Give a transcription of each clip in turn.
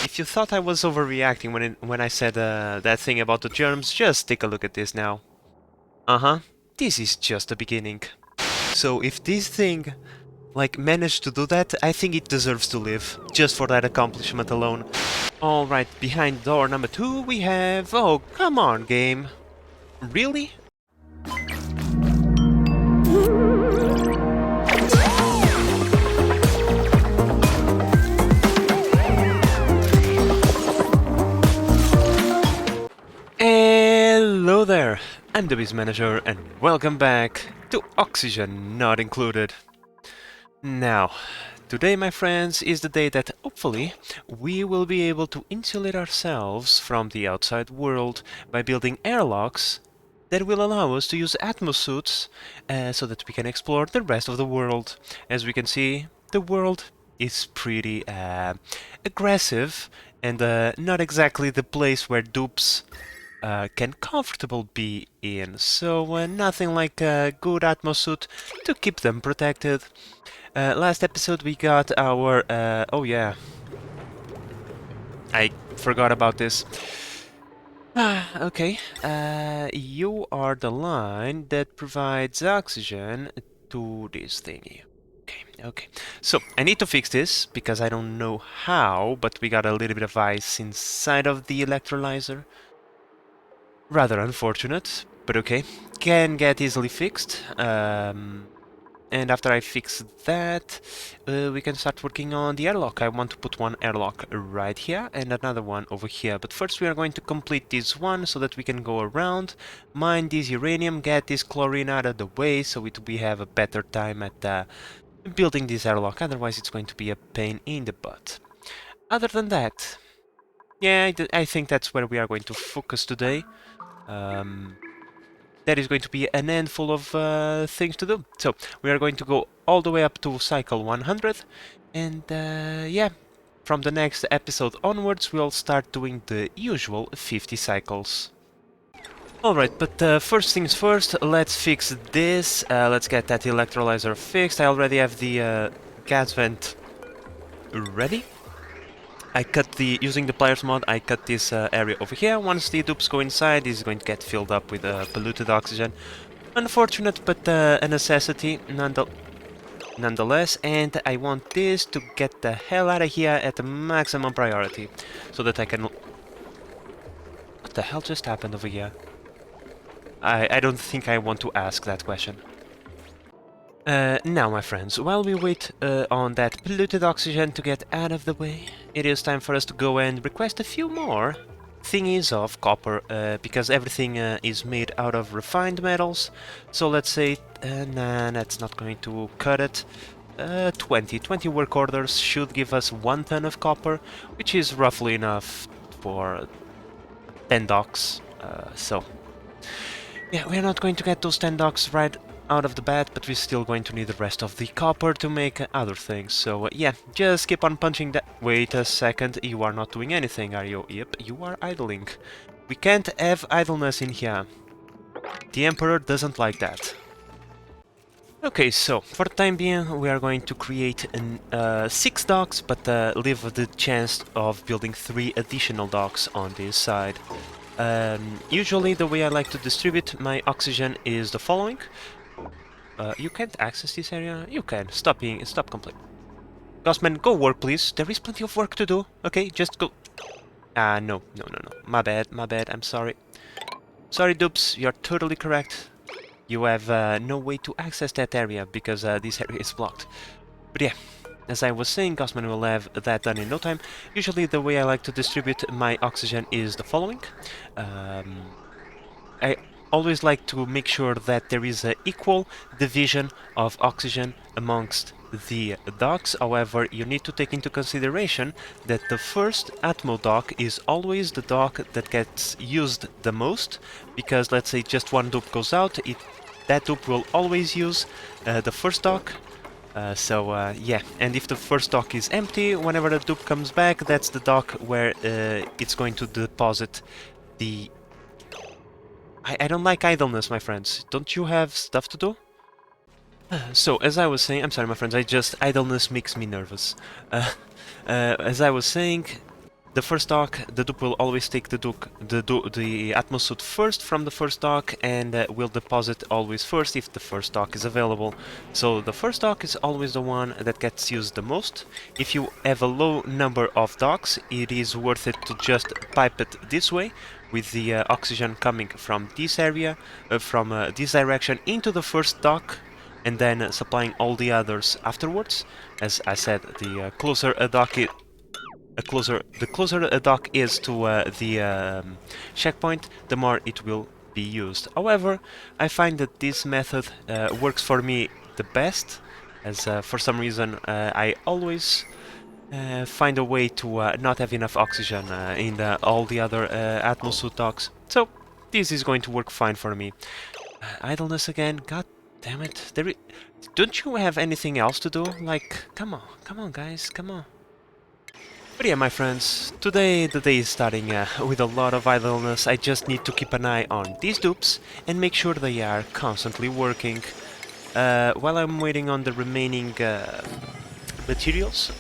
If you thought I was overreacting when I said that thing about the germs, just take a look at this now. Uh-huh. This is just the beginning. So if this thing, like, managed to do that, I think it deserves to live, just for that accomplishment alone. Alright, behind door number 2 we have... Oh, come on, game. Really? Hello there, I'm the Biz Manager and welcome back to Oxygen Not Included. Now, today my friends is the day that hopefully we will be able to insulate ourselves from the outside world by building airlocks that will allow us to use atmosuits so that we can explore the rest of the world. As we can see, the world is pretty aggressive and not exactly the place where dupes can comfortable be in, so nothing like a good atmosuit to keep them protected. Last episode we got our... oh yeah, I forgot about this. Okay, you are the line that provides oxygen to this thingy. Okay, so I need to fix this because I don't know how, but we got a little bit of ice inside of the electrolyzer. Rather unfortunate, but okay. Can get easily fixed. And after I fix that, we can start working on the airlock. I want to put one airlock right here and another one over here. But first we are going to complete this one so that we can go around, mine this uranium, get this chlorine out of the way so we have a better time at building this airlock. Otherwise it's going to be a pain in the butt. Other than that, yeah, I think that's where we are going to focus today. That is going to be an handful of things to do. So we are going to go all the way up to cycle 100, and yeah, from the next episode onwards we'll start doing the usual 50 cycles. Alright, but first things first, let's fix this. Let's get that electrolyzer fixed. I already have the gas vent ready. I cut using the player's mod, I cut this area over here. Once the dupes go inside, this is going to get filled up with polluted oxygen. Unfortunate, but a necessity nonetheless. And I want this to get the hell out of here at the maximum priority, so that I can... What the hell just happened over here? I don't think I want to ask that question. Now, my friends, while we wait on that polluted oxygen to get out of the way, it is time for us to go and request a few more thingies of copper, because everything is made out of refined metals. So let's say, nah, that's not going to cut it. 20 work orders should give us 1 ton of copper, which is roughly enough for 10 docks. So, yeah, we're not going to get those 10 docks right out of the bat, but we're still going to need the rest of the copper to make other things. So yeah, just keep on punching that. Wait a second, you are not doing anything, are you? Yep, you are idling. We can't have idleness in here. The Emperor doesn't like that. Okay, so for the time being we are going to create 6 docks, but leave the chance of building 3 additional docks on this side. Usually the way I like to distribute my oxygen is the following. You can't access this area? You can. Stop complaining. Gossman, go work, please. There is plenty of work to do. Okay, just go. No. My bad, I'm sorry. Sorry, dupes, you're totally correct. You have no way to access that area because this area is blocked. But yeah, as I was saying, Gossman will have that done in no time. Usually the way I like to distribute my oxygen is the following. I always like to make sure that there is an equal division of oxygen amongst the docks. However, you need to take into consideration that the first Atmo dock is always the dock that gets used the most, because let's say just one dupe goes out, that dupe will always use the first dock. Yeah, and if the first dock is empty, whenever the dupe comes back, that's the dock where it's going to deposit the... I don't like idleness, my friends. Don't you have stuff to do? So, as I was saying... I'm sorry, my friends, idleness makes me nervous. As I was saying, the first dock, the dupe will always take the Atmos suit first from the first dock, and will deposit always first if the first dock is available. So the first dock is always the one that gets used the most. If you have a low number of docks, it is worth it to just pipe it this way, with the oxygen coming from this area, from this direction into the first dock, and then supplying all the others afterwards. As I said, the closer a dock the closer a dock is to the checkpoint, the more it will be used. However, I find that this method works for me the best, as for some reason I always find a way to not have enough oxygen in all the other Atmosuit docks. So this is going to work fine for me. Idleness again, god damn it. Don't you have anything else to do? Like, come on guys, come on. But yeah, my friends, today the day is starting with a lot of idleness. I just need to keep an eye on these dupes and make sure they are constantly working. While I'm waiting on the remaining materials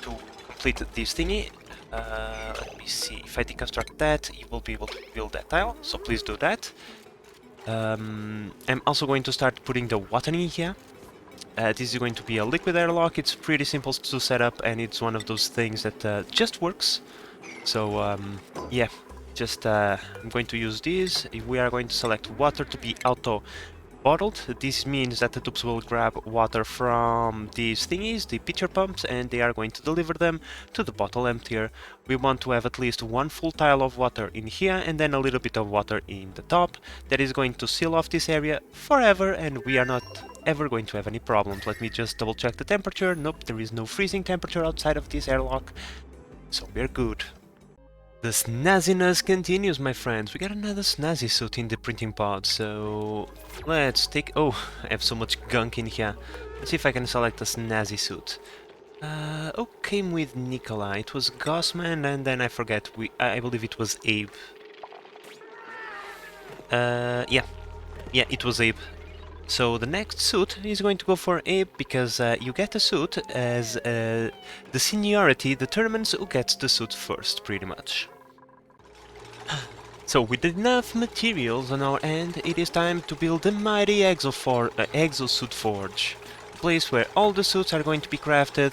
to complete this thingy, let me see, if I deconstruct that, you will be able to build that tile, so please do that. I'm also going to start putting the water in here. This is going to be a liquid airlock. It's pretty simple to set up, and it's one of those things that just works. So yeah, just I'm going to use these. We are going to select water to be auto bottled. This means that the tubes will grab water from these thingies, the pitcher pumps, and they are going to deliver them to the bottle emptier. We want to have at least one full tile of water in here and then a little bit of water in the top. That is going to seal off this area forever, and we are not ever going to have any problems. Let me just double check the temperature. Nope, there is no freezing temperature outside of this airlock, so we're good. The snazziness continues, my friends. We got another snazzy suit in the printing pod, so let's take... Oh, I have so much gunk in here. Let's see if I can select a snazzy suit. Oh, came with Nicola. It was Gossman, and then I forget. I believe it was Abe. Yeah, it was Abe. So the next suit is going to go for Abe, because you get a suit as the seniority determines who gets the suit first, pretty much. So with enough materials on our end, it is time to build the mighty Exosuit Forge. A place where all the suits are going to be crafted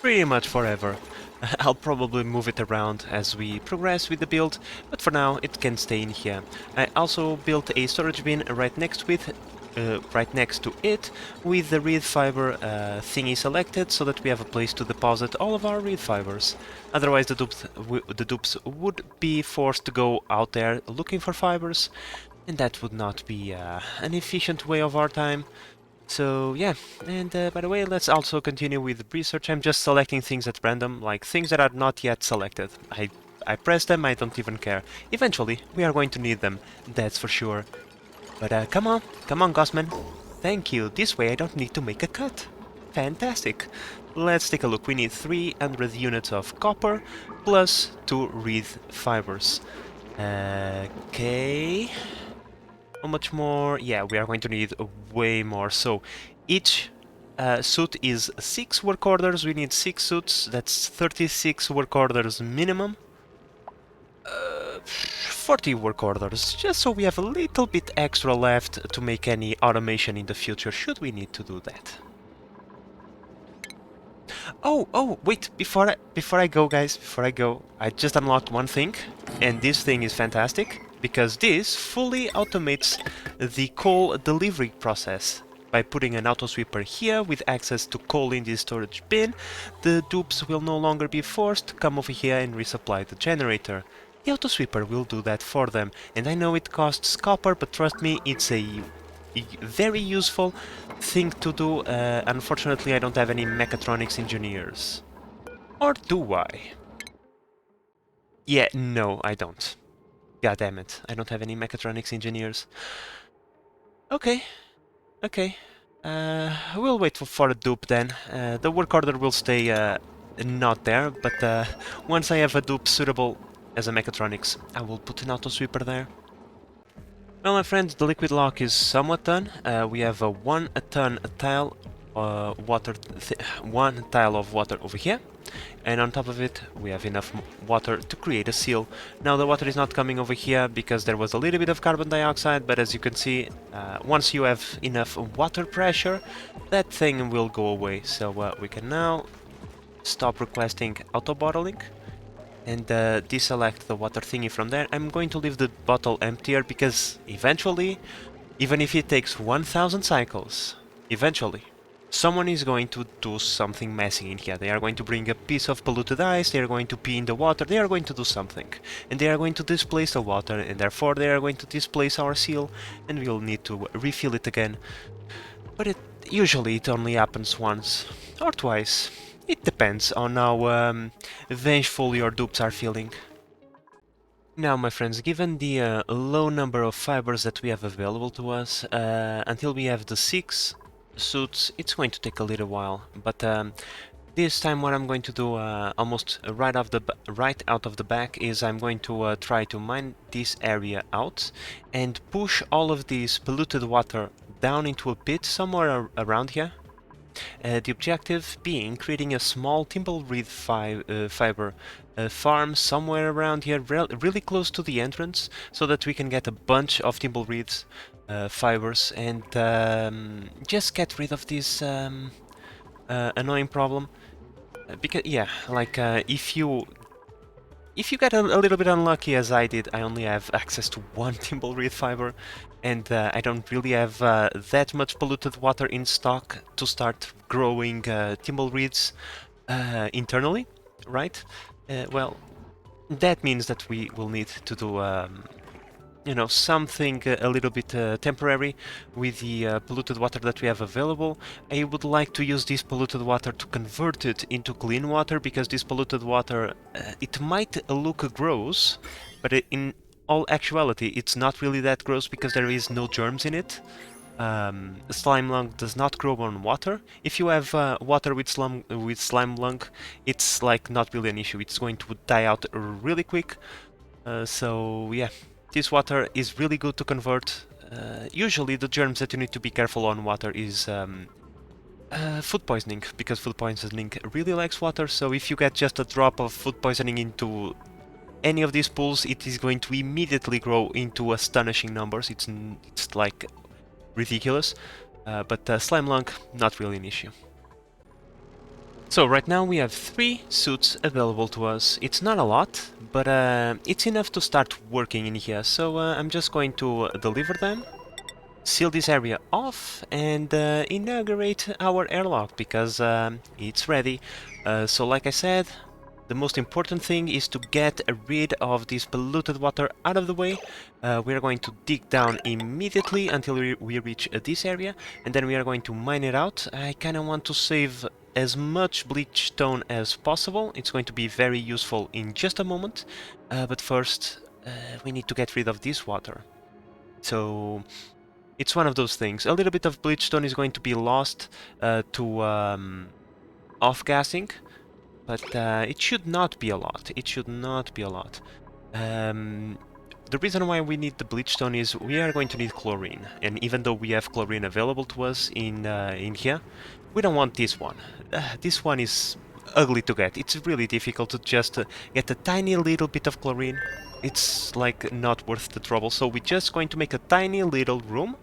pretty much forever. I'll probably move it around as we progress with the build, but for now it can stay in here. I also built a storage bin right next to it with the reed fiber thingy selected, so that we have a place to deposit all of our reed fibers. Otherwise the dupes would be forced to go out there looking for fibers, and that would not be an efficient way of our time. So yeah, and by the way, let's also continue with research. I'm just selecting things at random, like things that are not yet selected. I press them, I don't even care. Eventually we are going to need them, that's for sure. But come on, Gossman. Thank you, this way I don't need to make a cut. Fantastic. Let's take a look. We need 300 units of copper plus 2 reed fibers. Okay. How much more? Yeah, we are going to need way more. So each suit is 6 work orders. We need 6 suits. That's 36 work orders minimum. 40 work orders, just so we have a little bit extra left to make any automation in the future, should we need to do that. Oh, wait, before I go, guys, I just unlocked one thing, and this thing is fantastic, because this fully automates the coal delivery process. By putting an auto sweeper here with access to coal in this storage bin, the dupes will no longer be forced to come over here and resupply the generator. The auto sweeper will do that for them, and I know it costs copper, but trust me, it's a very useful thing to do. Unfortunately, I don't have any mechatronics engineers. Or do I? Yeah, no, I don't. God damn it, I don't have any mechatronics engineers. Okay. We'll wait for a dupe then. The work order will stay not there, but once I have a dupe suitable as a mechatronics, I will put an auto sweeper there. Well, my friends, the liquid lock is somewhat done. We have a 1 ton tile one tile of water over here. and on top of it we have enough water to create a seal. Now the water is not coming over here because there was a little bit of carbon dioxide, but as you can see, once you have enough water pressure, that thing will go away. So we can now stop requesting auto bottling and deselect the water thingy from there. I'm going to leave the bottle emptier because eventually, even if it takes 1000 cycles, eventually someone is going to do something messy in here. They are going to bring a piece of polluted ice, they are going to pee in the water, they are going to do something. And they are going to displace the water, and therefore they are going to displace our seal, and we'll need to refill it again. But usually it only happens once or twice. It depends on how vengeful your dupes are feeling. Now, my friends, given the low number of fibers that we have available to us, until we have the 6 suits, it's going to take a little while. But this time what I'm going to do almost right out of the back is I'm going to try to mine this area out and push all of this polluted water down into a pit somewhere around here. The objective being creating a small thimbleweed fiber farm somewhere around here, really close to the entrance, so that we can get a bunch of thimbleweeds fibers and just get rid of this annoying problem. Because yeah, like if you get a little bit unlucky as I did, I only have access to 1 thimbleweed fiber, and I don't really have that much polluted water in stock to start growing thimbleweeds internally, right? Well, that means that we will need to do you know, something a little bit temporary with the polluted water that we have available. I would like to use this polluted water to convert it into clean water, because this polluted water, it might look gross, but in all actuality it's not really that gross because there is no germs in it. Slime lung does not grow on water. If you have water with slime lung, it's like not really an issue. It's going to die out really quick. So yeah. This water is really good to convert. Usually the germs that you need to be careful on water is food poisoning, because food poisoning really likes water, so if you get just a drop of food poisoning into any of these pools, it is going to immediately grow into astonishing numbers. It's like ridiculous, but slime lung, not really an issue. So right now we have 3 suits available to us. It's not a lot, but it's enough to start working in here. So I'm just going to deliver them, seal this area off, and inaugurate our airlock, because it's ready. So like I said, the most important thing is to get rid of this polluted water out of the way. We are going to dig down immediately until we reach this area, and then we are going to mine it out. I kind of want to save as much bleach stone as possible. It's going to be very useful in just a moment, but first we need to get rid of this water. So it's one of those things. A little bit of bleach stone is going to be lost to off-gassing, but it should not be a lot. It should not be a lot. The reason why we need the bleach stone is we are going to need chlorine, and even though we have chlorine available to us in here, we don't want this one. This one is ugly to get. It's really difficult to just get a tiny little bit of chlorine. It's like not worth the trouble. So we're just going to make a tiny little room,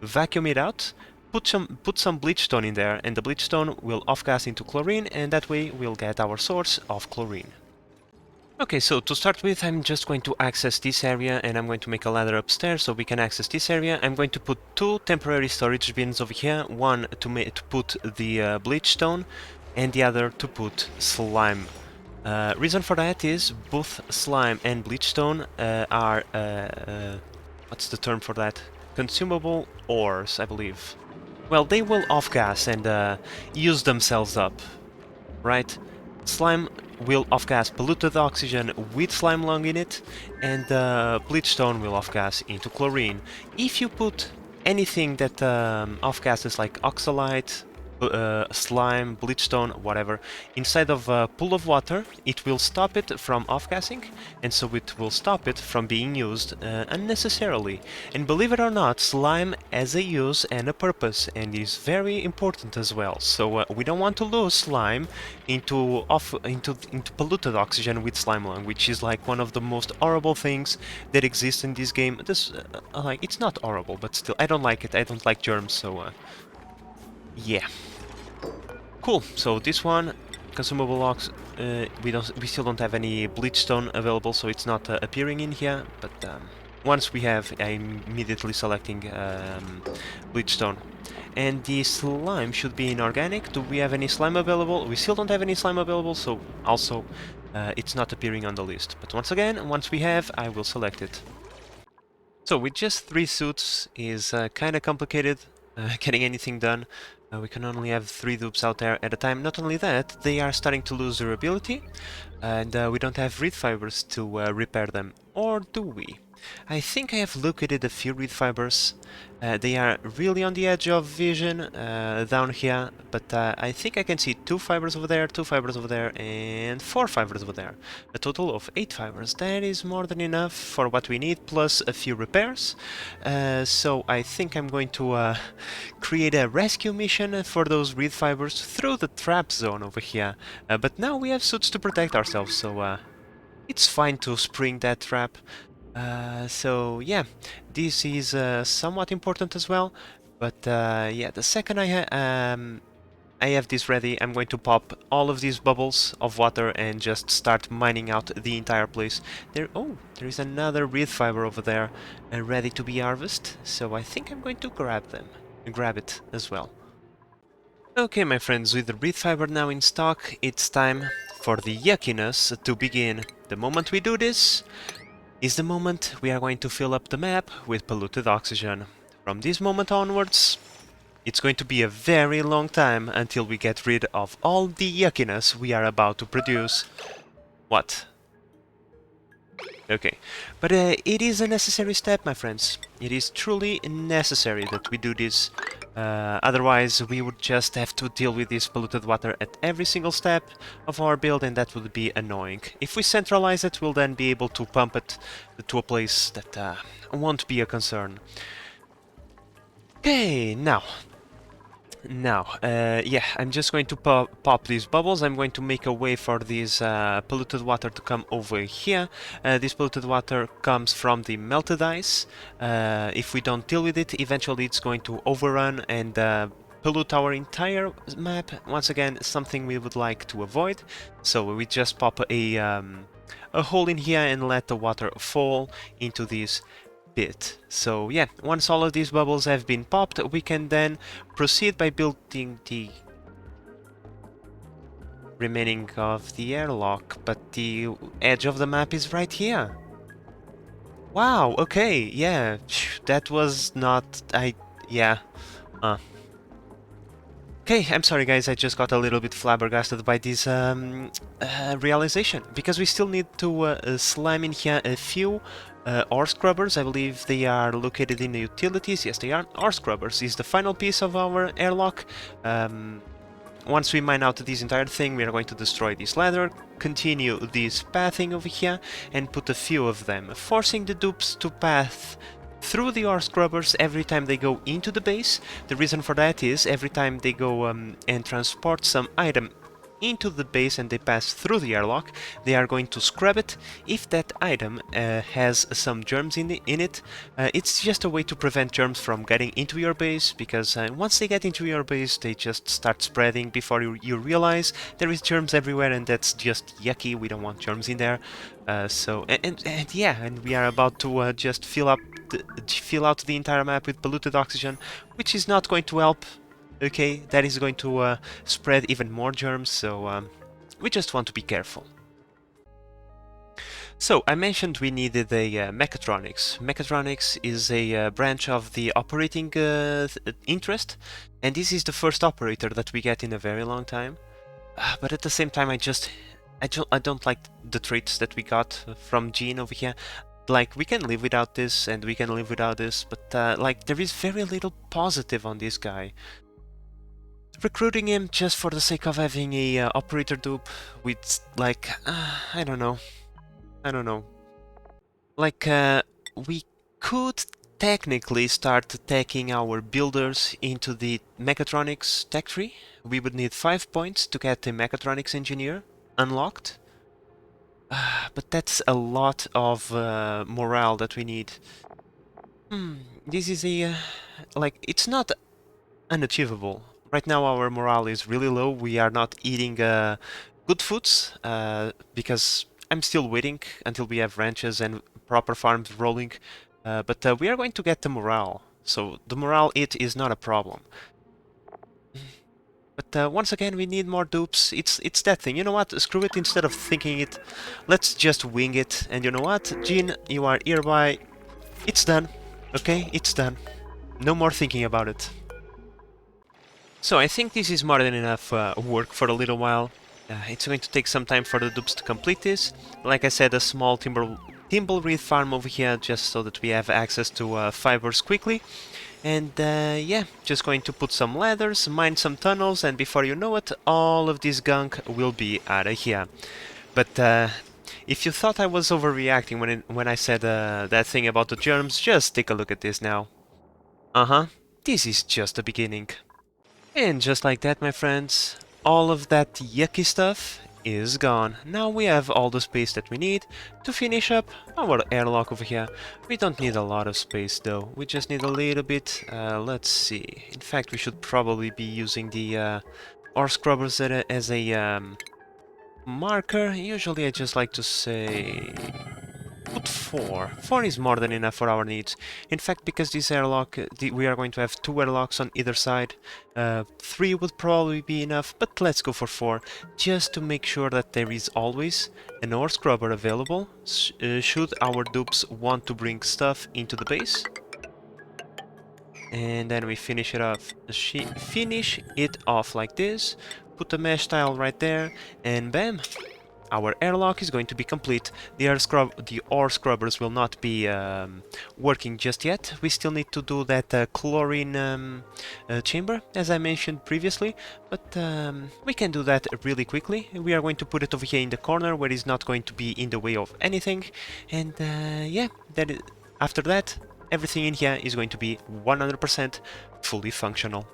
vacuum it out, put some bleach stone in there, and the bleach stone will off-gas into chlorine, and that way we'll get our source of chlorine. Okay, so to start with, I'm just going to access this area, and I'm going to make a ladder upstairs so we can access this area. I'm going to put 2 temporary storage bins over here, one to put the bleach stone, and the other to put slime. Reason for that is both slime and bleach stone are, what's the term for that? Consumable ores, I believe. Well, they will off-gas and use themselves up, right? Slime will off-gas polluted oxygen with slime lung in it, and bleach stone will off-gas into chlorine. If you put anything that off-gases like oxalate, slime, bleachstone, whatever, inside of a pool of water, it will stop it from off-gassing, and so it will stop it from being used unnecessarily. And believe it or not, slime has a use and a purpose, and is very important as well. So we don't want to lose slime into polluted oxygen with slime lung, which is like one of the most horrible things that exists in this game. This like, it's not horrible, but still, I don't like it. I don't like germs, so yeah. Cool. So this one, consumable locks. We still don't have any bleachstone available, so it's not appearing in here. But once we have, I'm immediately selecting bleachstone. And the slime should be inorganic. Do we have any slime available? We still don't have any slime available, so also it's not appearing on the list. But once again, once we have, I will select it. So with just 3 suits is kind of complicated getting anything done. We can only have 3 dupes out there at a time. Not only that, they are starting to lose durability, and we don't have reed fibers to repair them. Or do we? I think I have located a few reed fibers. They are really on the edge of vision down here, but I think I can see 2 fibers over there, 2 fibers over there, and 4 fibers over there. A total of 8 fibers. That is more than enough for what we need, plus a few repairs. So I think I'm going to create a rescue mission for those reed fibers through the trap zone over here. But now we have suits to protect ourselves, so it's fine to spring that trap. So yeah, this is somewhat important as well, but yeah, the second I have this ready, I'm going to pop all of these bubbles of water and just start mining out the entire place. There is another reed fiber over there ready to be harvested, so I think I'm going to grab it as well. Okay, my friends, with the reed fiber now in stock, it's time for the yuckiness to begin. The moment we do this is the moment we are going to fill up the map with polluted oxygen. From this moment onwards, it's going to be a very long time until we get rid of all the yuckiness we are about to produce. What? Okay, but it is a necessary step, my friends. It is truly necessary that we do this. Otherwise, we would just have to deal with this polluted water at every single step of our build, and that would be annoying. If we centralize it, we'll then be able to pump it to a place that won't be a concern. Okay, now, yeah, I'm just going to pop these bubbles. I'm going to make a way for this polluted water to come over here. This polluted water comes from the melted ice. If we don't deal with it, eventually it's going to overrun and pollute our entire map. Once again, something we would like to avoid. So we just pop a hole in here and let the water fall into this bit. So yeah, once all of these bubbles have been popped, we can then proceed by building the remaining of the airlock, but the edge of the map is right here. Wow, okay, yeah, that was not... yeah. Okay, I'm sorry guys, I just got a little bit flabbergasted by this realization, because we still need to slam in here a few ore scrubbers. I believe they are located in the utilities. Yes, they are. Ore scrubbers is the final piece of our airlock. Once we mine out this entire thing, we are going to destroy this ladder, continue this pathing over here, and put a few of them, forcing the dupes to path through the ore scrubbers every time they go into the base. The reason for that is every time they go and transport some item into the base and they pass through the airlock, they are going to scrub it. If that item has some germs in it, it's just a way to prevent germs from getting into your base, because once they get into your base, they just start spreading before you realize there is germs everywhere, and that's just yucky. We don't want germs in there. Yeah, and we are about to just fill out the entire map with polluted oxygen, which is not going to help. Okay, that is going to spread even more germs, so we just want to be careful. So, I mentioned we needed a mechatronics. Mechatronics is a branch of the operating interest, and this is the first operator that we get in a very long time. But at the same time, I don't like the traits that we got from Gene over here. Like, we can live without this, and we can live without this, but like, there is very little positive on this guy. recruiting him just for the sake of having a operator dupe with like I don't know. Like we could technically start taking our builders into the mechatronics tech tree. We would need 5 points to get a mechatronics engineer unlocked. But that's a lot of morale that we need. This is a like it's not unachievable. Right now our morale is really low. We are not eating good foods because I'm still waiting until we have ranches and proper farms rolling. But we are going to get the morale. So the morale it is not a problem. But once again, we need more dupes. It's that thing. You know what? Screw it. Instead of thinking it, let's just wing it. And you know what? Jean, you are hereby. It's done. Okay? It's done. No more thinking about it. So I think this is more than enough work for a little while. It's going to take some time for the dupes to complete this. Like I said, a small timbleweed farm over here just so that we have access to fibers quickly. And yeah, just going to put some ladders, mine some tunnels, and before you know it, all of this gunk will be out of here. But if you thought I was overreacting when I said that thing about the germs, just take a look at this now. This is just the beginning. And just like that, my friends, all of that yucky stuff is gone. Now we have all the space that we need to finish up our airlock over here. We don't need a lot of space though, we just need a little bit. Let's see, in fact we should probably be using the ore scrubbers as a marker. Usually I just like to say put 4. 4 is more than enough for our needs. In fact, because this airlock, we are going to have 2 airlocks on either side. 3 would probably be enough, but let's go for 4, just to make sure that there is always an ore scrubber available, should our dupes want to bring stuff into the base. And then we finish it off like this, put the mesh tile right there, and bam! Our airlock is going to be complete. The ore scrubbers will not be working just yet. We still need to do that chlorine chamber, as I mentioned previously, but we can do that really quickly. We are going to put it over here in the corner where it's not going to be in the way of anything. And yeah, after that, everything in here is going to be 100% fully functional.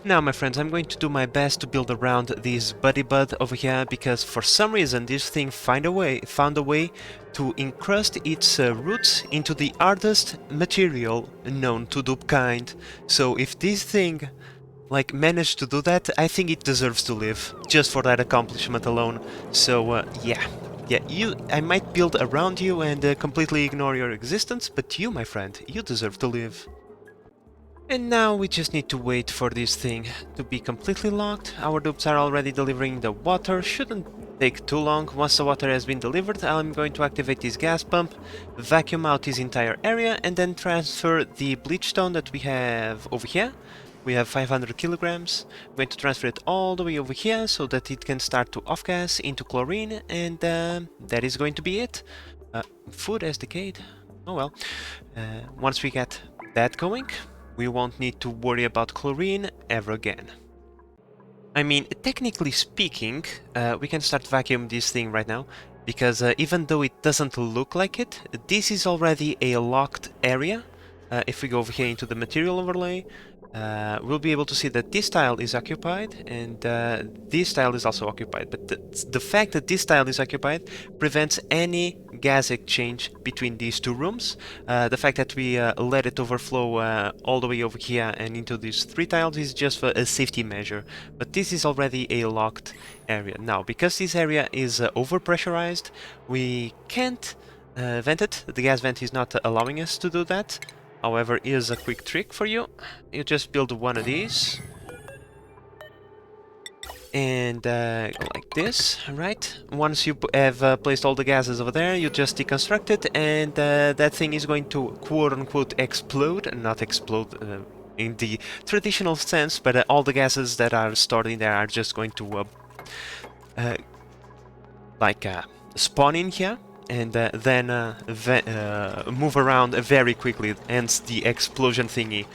Now, my friends, I'm going to do my best to build around this buddy bud over here, because for some reason this thing found a way to encrust its roots into the hardest material known to dupe kind. So if this thing like managed to do that, I think it deserves to live, just for that accomplishment alone. So yeah, I might build around you and completely ignore your existence, but you, my friend, you deserve to live. And now we just need to wait for this thing to be completely locked. Our dupes are already delivering the water, shouldn't take too long. Once the water has been delivered, I'm going to activate this gas pump, vacuum out this entire area, and then transfer the bleach stone that we have over here. We have 500 kilograms. I'm going to transfer it all the way over here so that it can start to off-gas into chlorine, and that is going to be it. Food has decayed. Oh well. Once we get that going, we won't need to worry about chlorine ever again. I mean, technically speaking, we can start vacuum this thing right now, because even though it doesn't look like it, this is already a locked area. If we go over here into the material overlay, we'll be able to see that this tile is occupied and this tile is also occupied. But the fact that this tile is occupied prevents any gas exchange between these two rooms. The fact that we let it overflow all the way over here and into these 3 tiles is just for a safety measure. But this is already a locked area. Now, because this area is overpressurized, we can't vent it. The gas vent is not allowing us to do that. However, here's a quick trick for you. You just build one of these. And go like this, right? Once you have placed all the gases over there, you just deconstruct it, and that thing is going to quote-unquote explode. Not explode in the traditional sense, but all the gases that are stored in there are just going to spawn in here. And then move around very quickly, hence the explosion thingy.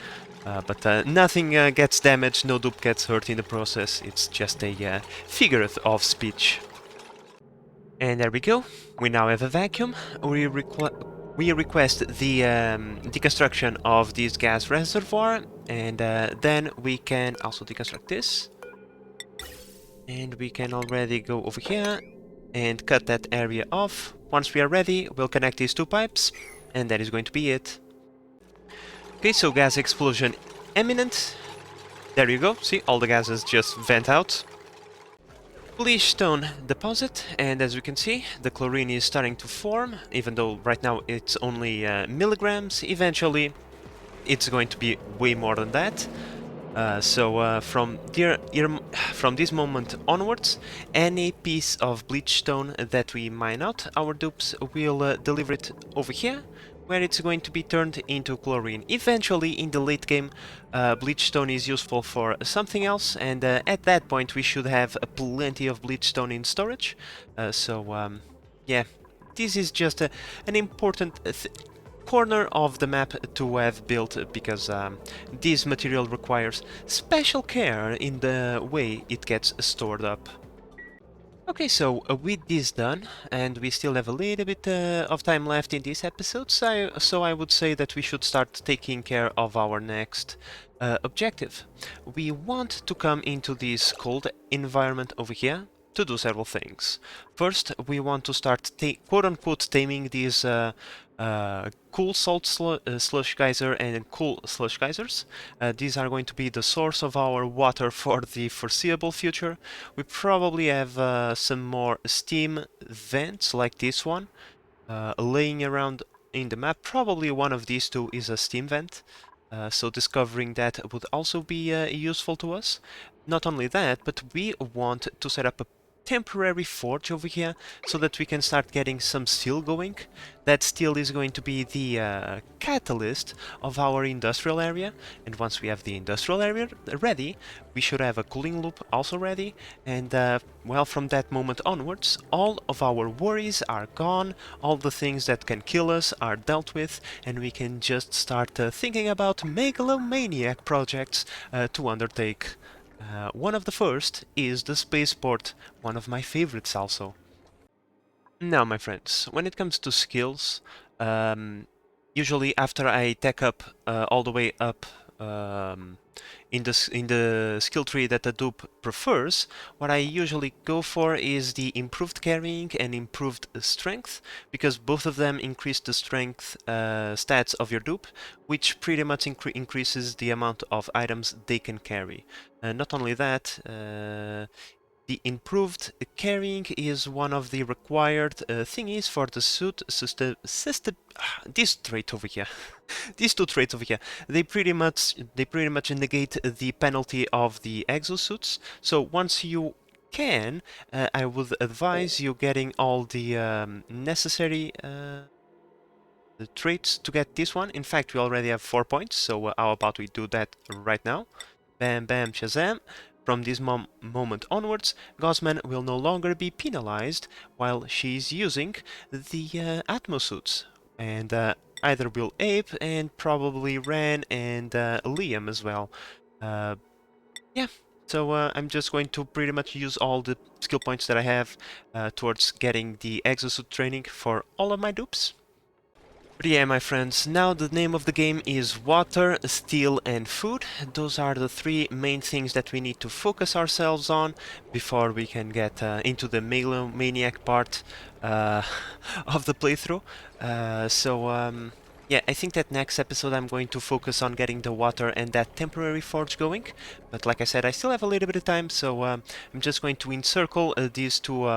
But nothing gets damaged, no dupe gets hurt in the process. It's just a figure of speech. And there we go. We now have a vacuum. We request the deconstruction of this gas reservoir, and then we can also deconstruct this. And we can already go over here and cut that area off. Once we are ready, we'll connect these two pipes, and that is going to be it. Okay, so gas explosion imminent. There you go. See, all the gases just vent out. Bleachstone deposit, and as we can see, the chlorine is starting to form, even though right now it's only milligrams. Eventually, it's going to be way more than that. From this moment onwards, any piece of bleachstone that we mine out, our dupes will deliver it over here, where it's going to be turned into chlorine. Eventually, in the late game, bleachstone is useful for something else, and at that point we should have plenty of bleachstone in storage. Yeah, this is just an important corner of the map to have built, because this material requires special care in the way it gets stored up. Okay, so with this done, and we still have a little bit of time left in this episode, so I would say that we should start taking care of our next objective. We want to come into this cold environment over here to do several things. First, we want to start quote-unquote taming these cool salt slush geyser and cool slush geysers. These are going to be the source of our water for the foreseeable future. We probably have some more steam vents like this one laying around in the map. Probably one of these two is a steam vent. So discovering that would also be useful to us. Not only that, but we want to set up a temporary forge over here so that we can start getting some steel going. That steel is going to be the catalyst of our industrial area, and once we have the industrial area ready, we should have a cooling loop also ready, and well, from that moment onwards, all of our worries are gone, all the things that can kill us are dealt with, and we can just start thinking about megalomaniac projects to undertake. One of the first is the spaceport, one of my favorites also. Now, my friends, when it comes to skills, usually after I tech up all the way up in the skill tree that the dupe prefers, what I usually go for is the improved carrying and improved strength, because both of them increase the strength stats of your dupe, which pretty much increases the amount of items they can carry. Not only that, the improved carrying is one of the required thingies for the suit system. This trait over here, these two traits over here, they pretty much negate the penalty of the exosuits. So once you can, I would advise you getting all the necessary the traits to get this one. In fact, we already have 4 points, so how about we do that right now? Bam, bam, shazam. From this moment onwards, Gosman will no longer be penalized while she's using the Atmosuits. And either will Ape and probably Ren and Liam as well. Yeah, so I'm just going to pretty much use all the skill points that I have towards getting the exosuit training for all of my dupes. But yeah, my friends, now the name of the game is water, steel and food. Those are the three main things that we need to focus ourselves on before we can get into the megalomaniac part of the playthrough. Yeah, I think that next episode I'm going to focus on getting the water and that temporary forge going. But like I said, I still have a little bit of time, so I'm just going to encircle these two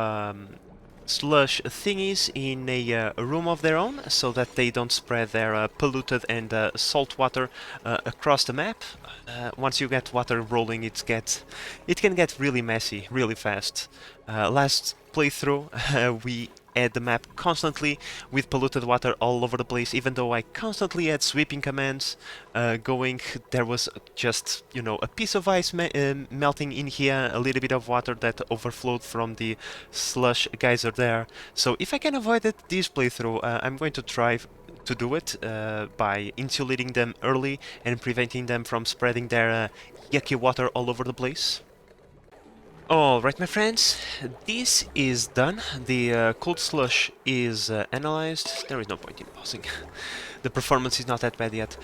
slush thingies in a room of their own, so that they don't spread their polluted and salt water across the map. Once you get water rolling, it can get really messy, really fast. Last playthrough, we had the map constantly with polluted water all over the place. Even though I constantly had sweeping commands going, there was just, you know, a piece of ice melting in here, a little bit of water that overflowed from the slush geyser there. So if I can avoid it this playthrough, I'm going to try to do it by insulating them early and preventing them from spreading their yucky water all over the place. Alright, my friends, this is done. The cold slush is analyzed. There is no point in pausing. The performance is not that bad yet.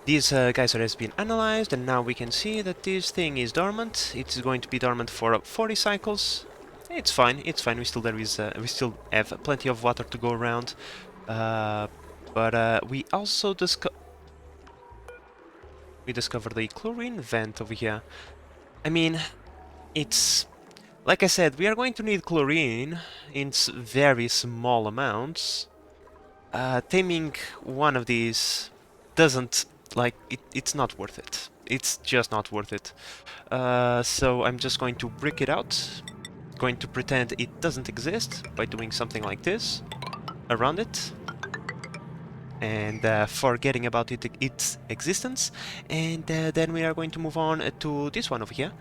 This geyser has been analyzed, and now we can see that this thing is dormant. It's going to be dormant for 40 cycles. It's fine. It's fine. We still have plenty of water to go around. But we also discovered the chlorine vent over here. I mean, it's like I said, we are going to need chlorine in very small amounts. Taming one of these doesn't, like, it's not worth it. It's just not worth it. So I'm just going to brick it out. Going to pretend it doesn't exist by doing something like this around it. And forgetting about its existence. And then we are going to move on to this one over here.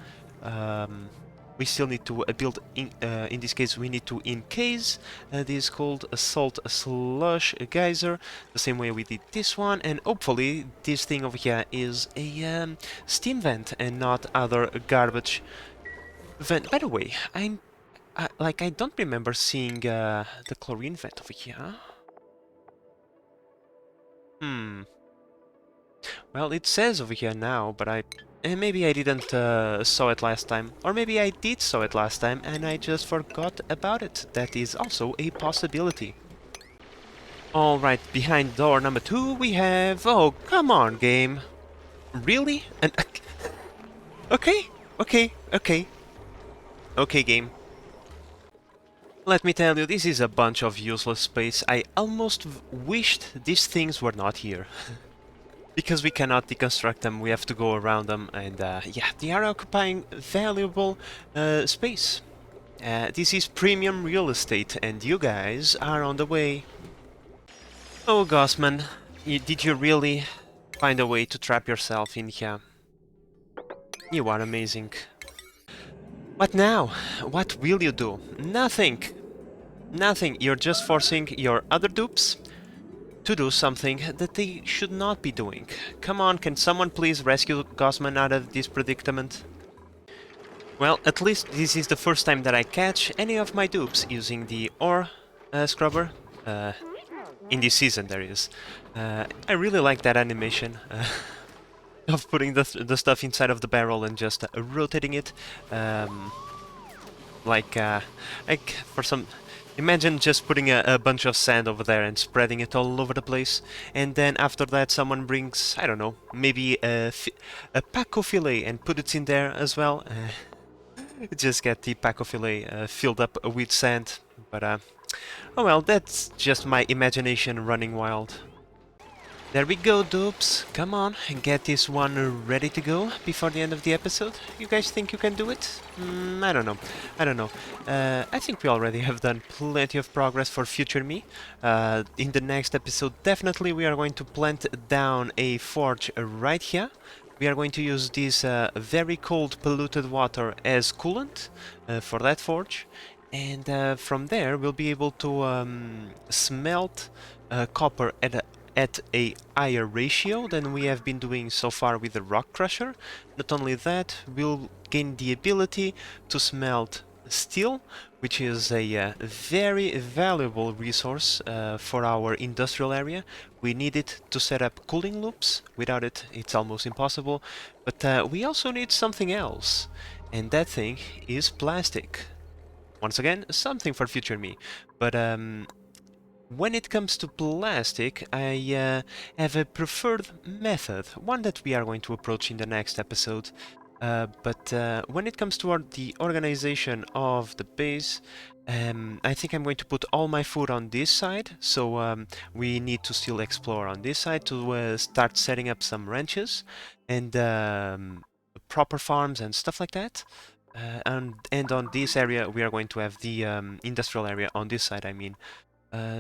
We still need to build, in this case we need to encase this called a salt slush geyser, the same way we did this one, and hopefully this thing over here is a steam vent and not other garbage vent. By the way, I don't remember seeing the chlorine vent over here. Well, it says over here now, but maybe I didn't saw it last time. Or maybe I did saw it last time and I just forgot about it. That is also a possibility. Alright, behind door number 2 we have... Oh, come on, game. Really? And okay, game. Let me tell you, this is a bunch of useless space. I almost wished these things were not here. Because we cannot deconstruct them, we have to go around them, and yeah, they are occupying valuable space. This is premium real estate, and you guys are on the way. Oh, Gossman, did you really find a way to trap yourself in here? You are amazing. What now? What will you do? Nothing! Nothing, you're just forcing your other dupes to do something that they should not be doing. Come on, can someone please rescue Gossman out of this predicament? Well, at least this is the first time that I catch any of my dupes using the ore scrubber. In this season, there is. I really like that animation of putting the stuff inside of the barrel and just rotating it. Like for some... Imagine just putting a bunch of sand over there and spreading it all over the place, and then after that someone brings, I don't know, maybe a Paco fillet and put it in there as well. Just get the Paco fillet filled up with sand, but oh well, that's just my imagination running wild. There we go, dupes. Come on, get this one ready to go before the end of the episode. You guys think you can do it? I don't know. I think we already have done plenty of progress for future me. In the next episode, definitely we are going to plant down a forge right here. We are going to use this very cold polluted water as coolant for that forge. And from there we'll be able to smelt copper at a higher ratio than we have been doing so far with the rock crusher. Not only that, we'll gain the ability to smelt steel, which is a very valuable resource for our industrial area. We need it to set up cooling loops. Without it, it's almost impossible. But we also need something else, and that thing is plastic. Once again, something for future me. But when it comes to plastic, I have a preferred method, one that we are going to approach in the next episode. But when it comes to the organization of the base, I think I'm going to put all my food on this side, so we need to still explore on this side to start setting up some ranches and proper farms and stuff like that. And on this area we are going to have the industrial area on this side, I mean.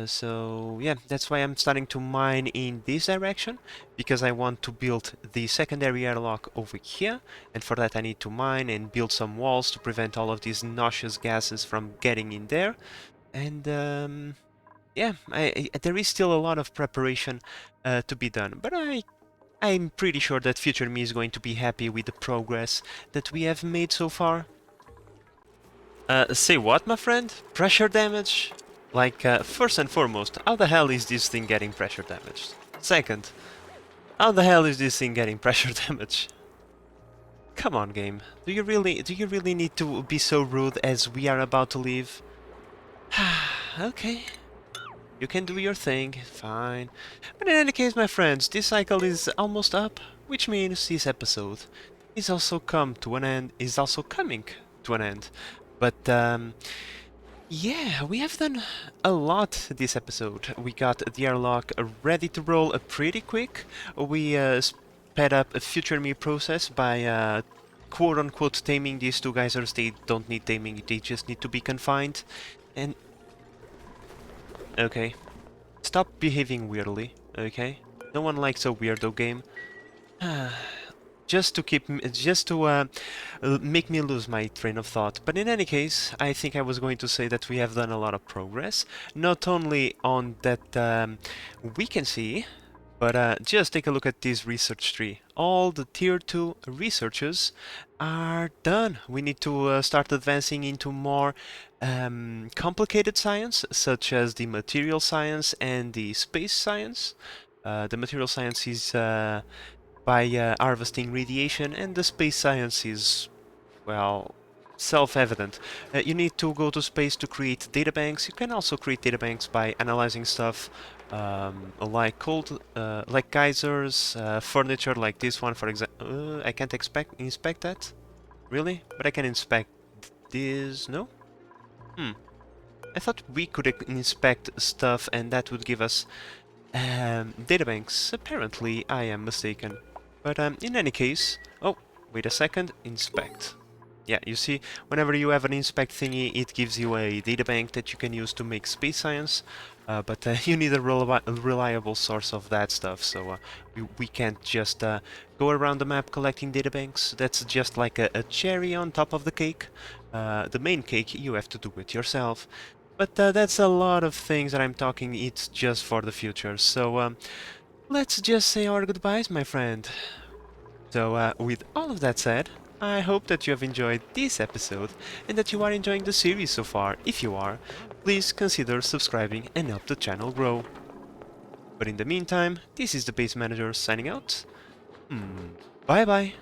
So yeah, that's why I'm starting to mine in this direction, because I want to build the secondary airlock over here, and for that I need to mine and build some walls to prevent all of these noxious gases from getting in there. And yeah, there is still a lot of preparation to be done, but I'm pretty sure that future me is going to be happy with the progress that we have made so far. Say what, my friend? Pressure damage? Like, first and foremost, how the hell is this thing getting pressure damage? Second, how the hell is this thing getting pressure damage? Come on, game. Do you really need to be so rude as we are about to leave? Okay. You can do your thing, fine. But in any case, my friends, this cycle is almost up, which means this episode is also coming to an end. But yeah, we have done a lot this episode. We got the airlock ready to roll pretty quick. We sped up a future me process by quote-unquote taming these two geysers. They don't need taming, they just need to be confined. And okay, stop behaving weirdly, okay? No one likes a weirdo game. Just to make me lose my train of thought. But in any case, I think I was going to say that we have done a lot of progress, not only on that we can see, but just take a look at this research tree. All the tier 2 researches are done. We need to start advancing into more complicated science, such as the material science and the space science. The material science is by harvesting radiation, and the space science is, well, self-evident. You need to go to space to create databanks. You can also create databanks by analyzing stuff like geysers, furniture like this one, for example. I can't inspect that, really, but I can inspect this. No? I thought we could inspect stuff, and that would give us databanks. Apparently, I am mistaken. But in any case... Oh, wait a second. Inspect. Yeah, you see, whenever you have an inspect thingy, it gives you a databank that you can use to make space science. But you need a reliable source of that stuff, so we can't just go around the map collecting databanks. That's just like a cherry on top of the cake. The main cake, you have to do it yourself. But that's a lot of things that I'm talking, it's just for the future. So let's just say our goodbyes, my friend. So with all of that said, I hope that you have enjoyed this episode and that you are enjoying the series so far. If you are, please consider subscribing and help the channel grow. But in the meantime, this is the Base Manager signing out. Bye bye!